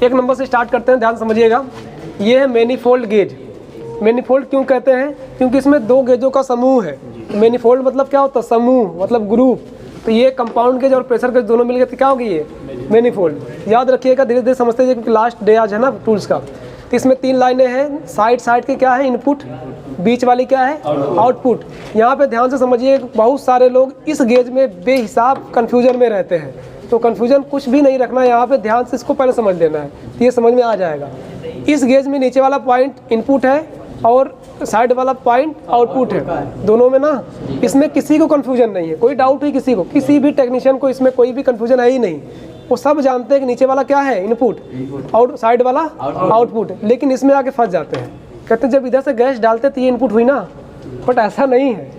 1 number से start करते हैं, ध्यान समझिएगा। ये है मैनीफोल्ड गेज। मैनीफोल्ड क्यों कहते हैं? क्योंकि इसमें 2 गेजों का समूह है। मैनीफोल्ड मतलब क्या होता है? समूह, मतलब ग्रुप। तो ये कंपाउंड गेज और प्रेशर गेज दोनों मिलकर क्या होगी? ये मैनीफोल्ड। याद रखिएगा, धीरे धीरे समझते जाइए क्योंकि लास्ट डे आज है ना टूल्स का। तो इसमें 3 लाइनें हैं। साइड के क्या है? इनपुट। बीच वाली क्या है? आउटपुट। यहाँ पे ध्यान से समझिए, बहुत सारे लोग इस गेज में बेहिसाब कन्फ्यूजन में रहते हैं। तो कन्फ्यूजन कुछ भी नहीं रखना है यहाँ पे, ध्यान से इसको पहले समझ लेना है, तो ये समझ में आ जाएगा। इस गेज में नीचे वाला पॉइंट इनपुट है और साइड वाला पॉइंट आउटपुट है, दोनों में ना। इसमें किसी को कन्फ्यूजन नहीं है, कोई डाउट ही किसी को, किसी भी टेक्नीशियन को इसमें कोई भी कन्फ्यूजन है ही नहीं। वो सब जानते हैं कि नीचे वाला क्या है? इनपुट, और साइड वाला आउटपुट। लेकिन इसमें आके फंस जाते हैं, कहते हैं जब इधर से गैस डालते तो ये इनपुट हुई ना, बट ऐसा नहीं है।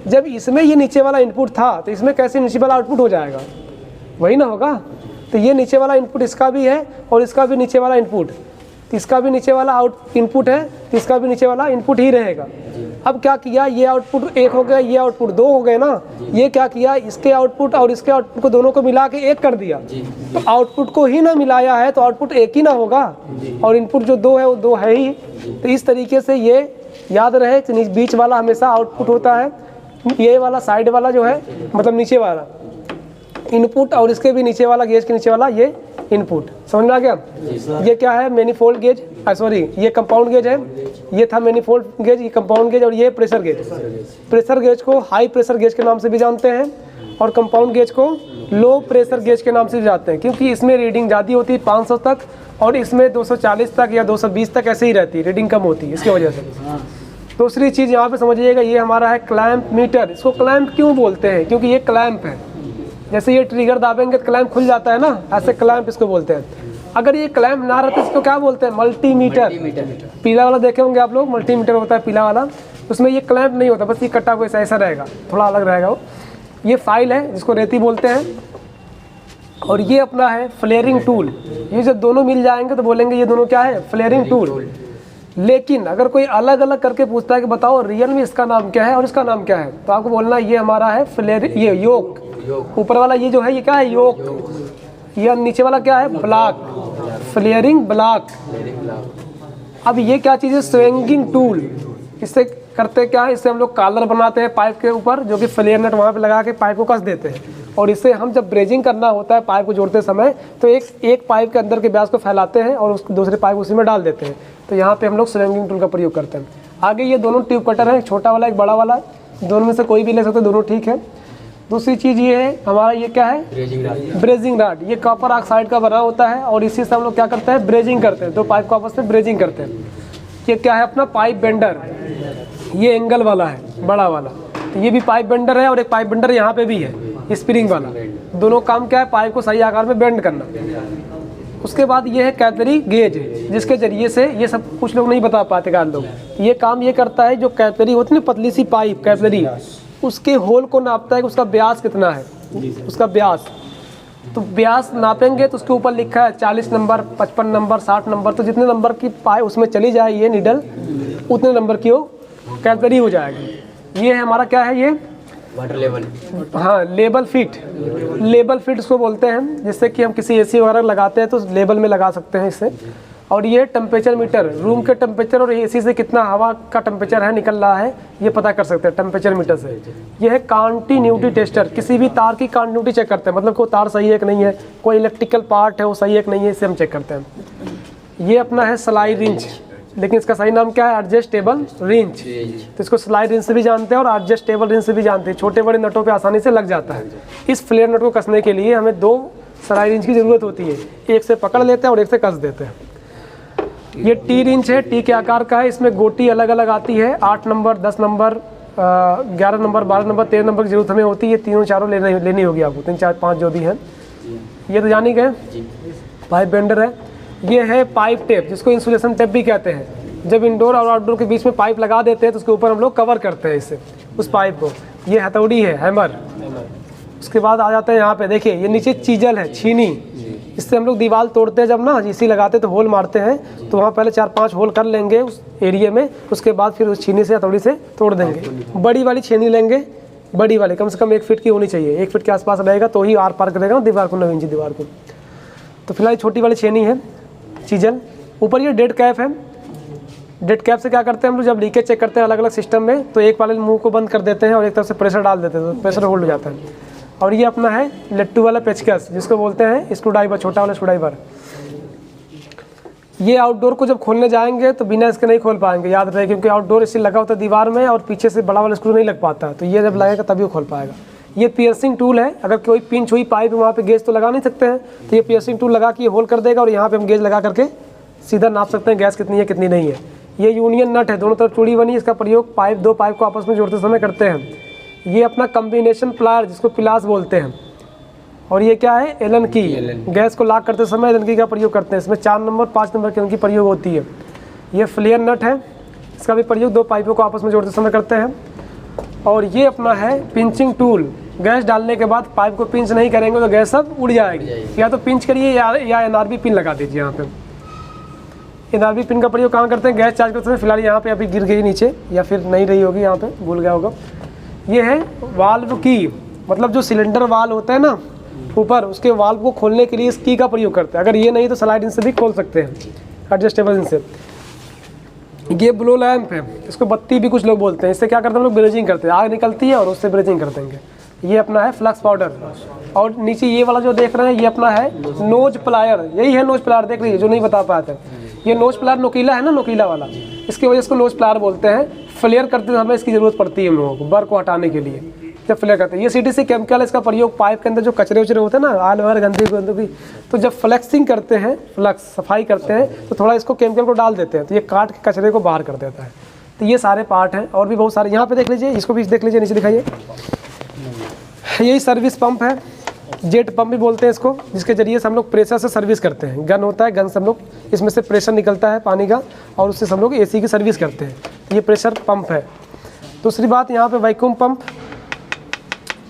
जब इसमें ये नीचे वाला इनपुट था तो इसमें कैसे नीचे वाला आउटपुट हो जाएगा? वही ना होगा। तो ये नीचे वाला इनपुट इसका भी है और इसका भी नीचे वाला इनपुट, इसका भी नीचे वाला आउट इनपुट है, इसका भी नीचे वाला इनपुट ही रहेगा। अब क्या किया? ये आउटपुट 1 हो गया, ये आउटपुट 2 हो गए ना। ये क्या किया? इसके आउटपुट और इसके आउटपुट को दोनों को मिला के 1 कर दिया। तो आउटपुट को ही ना मिलाया है तो आउटपुट 1 ही ना होगा, और इनपुट जो 2 है वो 2 है ही। तो इस तरीके से ये याद रहे कि बीच वाला हमेशा आउटपुट होता है, ये वाला साइड वाला जो है मतलब नीचे वाला इनपुट, और इसके भी नीचे वाला गेज के नीचे वाला ये इनपुट। समझ में आ गया? ये क्या है? मैनीफोल्ड गेज, सॉरी ये कंपाउंड गेज है। ये था मैनीफोल्ड गेज, ये कंपाउंड गेज, और ये प्रेशर गेज। प्रेशर गेज को हाई प्रेशर गेज के नाम से भी जानते हैं और कंपाउंड गेज को लो प्रेशर गेज के नाम से भी जानते हैं, क्योंकि इसमें रीडिंग ज़्यादा होती है 500 तक, और इसमें 240 तक या 220 तक ऐसे ही रहती है, रीडिंग कम होती है इसकी वजह से। दूसरी चीज़ यहाँ पे समझिएगा, ये हमारा है क्लैंप मीटर। इसको क्लैंप क्यों बोलते हैं? क्योंकि ये क्लैंप है। जैसे ये ट्रिगर दाबेंगे तो क्लैंप खुल जाता है ना, ऐसे क्लैंप इसको बोलते हैं। अगर ये क्लैंप ना रहता इसको क्या बोलते हैं? मल्टीमीटर। पीला वाला देखे होंगे आप लोग, मल्टीमीटर होता है पीला वाला, उसमें ये क्लैंप नहीं होता, बस ये कटा हुआ ऐसा रहेगा, थोड़ा अलग रहेगा वो। ये फाइल है जिसको रेती बोलते हैं, और ये अपना है फ्लेयरिंग टूल। ये जब दोनों मिल जाएंगे तो बोलेंगे ये दोनों क्या है? Flaring tool. लेकिन अगर कोई अलग अलग करके पूछता है कि बताओ रियल में इसका नाम क्या है और इसका नाम क्या है, तो आपको बोलना ये हमारा है ये योक। ऊपर वाला ये जो है ये क्या है? योक। ये नीचे वाला क्या है? Block, flaring block. अब ये क्या चीज़ है? Swinging tool. इससे करते क्या है? इससे हम लोग कॉलर बनाते हैं पाइप के ऊपर, जो कि फ्लेयर नट वहाँ पे लगा के पाइप को कस देते हैं, और इससे हम जब ब्रेजिंग करना होता है पाइप को जोड़ते समय, तो एक पाइप के अंदर के व्यास को फैलाते हैं और उसको दूसरे पाइप उसी में डाल देते हैं। तो यहाँ पे हम लोग स्विंगिंग टूल का प्रयोग करते हैं। आगे ये दोनों ट्यूब कटर है, एक छोटा वाला एक बड़ा वाला, दोनों में से कोई भी ले सकते हैं, दोनों ठीक है। दूसरी चीज़ ये है हमारा, ये क्या है? Brazing rod. ये कॉपर ऑक्साइड का बना होता है और इसी से हम लोग क्या करते हैं? ब्रेजिंग करते हैं, दो पाइप को आपस में ब्रेजिंग करते हैं। ये क्या है? अपना पाइप बेंडर। ये एंगल वाला है, बड़ा वाला, तो ये भी पाइप बेंडर है, और एक पाइप बेंडर यहाँ पे भी है स्प्रिंग वाला। दोनों काम क्या है? पाइप को सही आकार में बेंड करना। उसके बाद ये है कैपिलरी गेज, जिसके जरिए से ये सब कुछ लोग नहीं बता पाते कान लोग। ये काम ये करता है, जो कैपिलरी होती है ना, पतली सी पाइप कैपिलरी, उसके होल को नापता है कि उसका व्यास कितना है, उसका व्यास। तो व्यास नापेंगे तो उसके ऊपर लिखा है 40 नंबर, 55 नंबर, 60 नंबर। तो जितने नंबर की पाइप उसमें चली जाए ये नीडल, उतने नंबर की वो कैपिलरी हो जाएगी। ये है हमारा क्या है? ये वाटर लेवल। हाँ, लेबल फिट। लेबल फिट इसको बोलते हैं, जिससे कि हम किसी एसी वगैरह लगाते हैं तो लेबल में लगा सकते हैं इससे। और ये टेम्परेचर मीटर, रूम के टेम्परेचर और एसी से कितना हवा का टेम्परेचर है निकल रहा है ये पता कर सकते हैं टेम्परेचर मीटर से। ये है कॉन्टिन्यूटी टेस्टर, किसी भी तार की कॉन्टिन्यूटी चेक करते हैं, मतलब कोई तार सही है कि नहीं है, कोई इलेक्ट्रिकल पार्ट है वो सही है कि नहीं है, इसे हम चेक करते हैं। ये अपना है स्लाइड रिंच, लेकिन इसका सही नाम क्या है? Adjustable wrench. तो इसको स्लाइड रिंच से भी जानते हैं और एडजस्टेबल रिंच से भी जानते हैं। छोटे बड़े नटों पे आसानी से लग जाता है। इस फ्लेयर नट को कसने के लिए हमें 2 स्लाइड रिंच की ज़रूरत होती है, एक से पकड़ लेते हैं और एक से कस देते हैं। ये टी रिंच है, टी के आकार का है। इसमें गोटी अलग अलग आती है, 8 number, 10 number, 11 number, 12 number, 13 number की जरूरत हमें होती है। तीनों चारों लेनी होगी आपको, 3, 4, 5 जो भी हैं। ये तो जानी गए। पाइप बेंडर है। ये है पाइप टेप, जिसको इंसुलेशन टेप भी कहते हैं। जब इंडोर और आउटडोर के बीच में पाइप लगा देते हैं तो उसके ऊपर हम लोग कवर करते हैं इससे उस पाइप को। ये हथौड़ी है, हैमर। उसके बाद आ जाते हैं यहाँ पे, देखिए ये नीचे चीजल है, छीनी। इससे हम लोग दीवार तोड़ते हैं, जब ना इसी लगाते तो होल मारते हैं, तो वहाँ पहले 4-5 होल कर लेंगे उस एरिया में। उसके बाद फिर उस छीनी से हथौड़ी से तोड़ देंगे। बड़ी वाली छीनी लेंगे, बड़ी वाली कम से कम 1 फीट की होनी चाहिए, 1 फीट के आसपास रहेगा तो ही आर पार करेगा ना दीवार को, 9 इंची दीवार को। तो फिलहाल छोटी वाली छेनी है, ऑक्सीजन। ऊपर ये डेड कैप है। डेड कैप से क्या करते हैं हम लोग, जब लीकेज चेक करते हैं अलग अलग सिस्टम में, तो एक वाले मुंह को बंद कर देते हैं और एक तरफ से प्रेशर डाल देते हैं, तो प्रेशर होल्ड हो जाता है। और ये अपना है लट्टू वाला पेचकस, जिसको बोलते हैं स्क्रू ड्राइवर, छोटा वाला स्क्रू ड्राइवर। ये आउटडोर को जब खोलने जाएंगे तो बिना इसके नहीं खोल पाएंगे, याद रहे, क्योंकि आउटडोर इससे लगा होता है दीवार में और पीछे से बड़ा वाला स्क्रू नहीं लग पाता, तो ये जब लगेगा तभी वो खोल पाएगा। ये पियर्सिंग टूल है, अगर कोई पिंच हुई पाइप वहाँ पे गेज तो लगा नहीं सकते हैं, तो ये पियर्सिंग टूल लगा के होल कर देगा और यहाँ पे हम गेज लगा करके सीधा नाप सकते हैं गैस कितनी है कितनी नहीं है। ये यूनियन नट है, दोनों तरफ चूड़ी बनी, इसका प्रयोग पाइप, दो पाइप को आपस में जोड़ते समय करते हैं। ये अपना कम्बिनेशन प्लायर, जिसको पिलास बोलते हैं। और ये क्या है, एलन की, गैस को लॉक करते समय एलन की का प्रयोग करते हैं। इसमें 4 नंबर 5 नंबर की एलन की प्रयोग होती है। ये फ्लेयर नट है, इसका भी प्रयोग दो पाइपों को आपस में जोड़ते समय करते हैं। और ये अपना है पिंचिंग टूल, गैस डालने के बाद पाइप को पिंच नहीं करेंगे तो गैस सब उड़ जाएगी, या तो पिंच करिए या एनआरबी पिन लगा दीजिए। यहाँ पे एनआरबी पिन का प्रयोग कहाँ करते हैं, गैस चार्ज करते हैं। फिलहाल यहाँ पे अभी गिर गई नीचे, या फिर नहीं रही होगी, यहाँ पे भूल गया होगा। ये है वाल्व की, मतलब जो सिलेंडर वाल्व होता है ना ऊपर, उसके वाल्व को खोलने के लिए इस की का प्रयोग करते हैं। अगर ये नहीं तो स्लाइड इनसे भी खोल सकते हैं, एडजस्टेबल इनसे। ये ब्लो लैंप है, इसको बत्ती भी कुछ लोग बोलते हैं। इससे क्या करते हैं हम लोग, ब्रेजिंग करते हैं, आग निकलती है और उससे ब्रेजिंग कर देंगे। ये अपना है फ्लक्स पाउडर। और नीचे ये वाला जो देख रहे हैं, ये अपना है नोज प्लायर, यही है नोज प्लायर, देख लीजिए जो नहीं बता पाते। ये नोज प्लायर नोकीला है ना, नोकीला वाला, इसकी वजह से इसको नोज प्लायर बोलते हैं। फ्लेयर करते समय इसकी ज़रूरत पड़ती है हम लोगों को, बर को हटाने के लिए जब फ्लेयर करते हैं। ये सीटीसी केमिकल है, इसका प्रयोग पाइप के अंदर जो कचरे उचरे होते हैं ना, आल वगैरह गंदगी, तो जब फ्लैक्सिंग करते हैं, फ्लक्स सफाई करते हैं, तो थोड़ा इसको केमिकल को डाल देते हैं, तो ये काट के कचरे को बाहर कर देता है। तो ये सारे पार्ट हैं, और भी बहुत सारे यहाँ पे देख लीजिए, इसको भी देख लीजिए, नीचे दिखाइए। यही सर्विस पंप है, जेट पंप भी बोलते हैं इसको, जिसके जरिए से हम लोग प्रेशर से सर्विस करते हैं। गन होता है, गन से हम लोग, इसमें से प्रेशर निकलता है पानी का, और उससे हम लोग एसी की सर्विस करते हैं। तो ये प्रेशर पंप है। दूसरी बात, यहाँ पे वैक्यूम पंप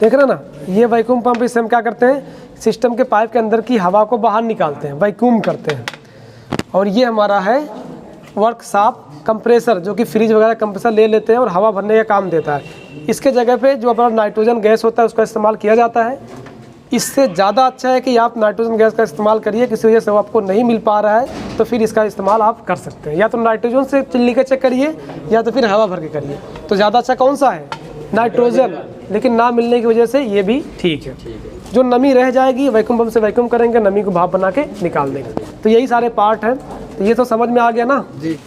देख रहे हैं ना, ये वैक्यूम पंप, इससे हम क्या करते हैं, सिस्टम के पाइप के अंदर की हवा को बाहर निकालते हैं, वैक्यूम करते हैं। और ये हमारा है वर्कशॉप कंप्रेसर, जो कि फ्रिज वगैरह कंप्रेसर ले लेते हैं और हवा भरने का काम देता है। इसके जगह पे जो अपना नाइट्रोजन गैस होता है उसका इस्तेमाल किया जाता है। इससे ज़्यादा अच्छा है कि आप नाइट्रोजन गैस का इस्तेमाल करिए, किसी वजह से वो आपको नहीं मिल पा रहा है तो फिर इसका इस्तेमाल आप कर सकते हैं। या तो नाइट्रोजन से चिल्ली के चेक करिए, या तो फिर हवा भर के करिए। तो ज़्यादा अच्छा कौन सा है, नाइट्रोजन। लेकिन ना मिलने की वजह से ये भी ठीक है। जो नमी रह जाएगी वैक्यूम पंप से वैक्यूम करेंगे, नमी को भाप बना के निकाल देंगे। तो यही सारे पार्ट हैं। तो ये तो समझ में आ गया ना जी।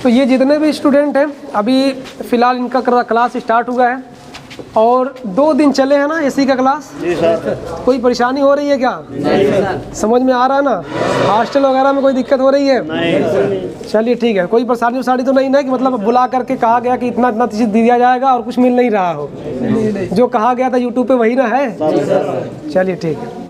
तो ये जितने भी स्टूडेंट हैं, अभी फ़िलहाल इनका क्लास स्टार्ट हुआ है और 2 दिन चले हैं ना एसी का क्लास। जी सर। कोई परेशानी हो रही है क्या? नहीं सर। समझ में आ रहा है ना? हॉस्टल वगैरह में कोई दिक्कत हो रही है? नहीं। चलिए ठीक है, कोई परेशानी तो नहीं ना, कि मतलब बुला करके कहा गया कि इतना इतना चीज़ दिया जाएगा और कुछ मिल नहीं रहा हो? जो कहा गया था यूट्यूब पे वही ना है? चलिए ठीक है।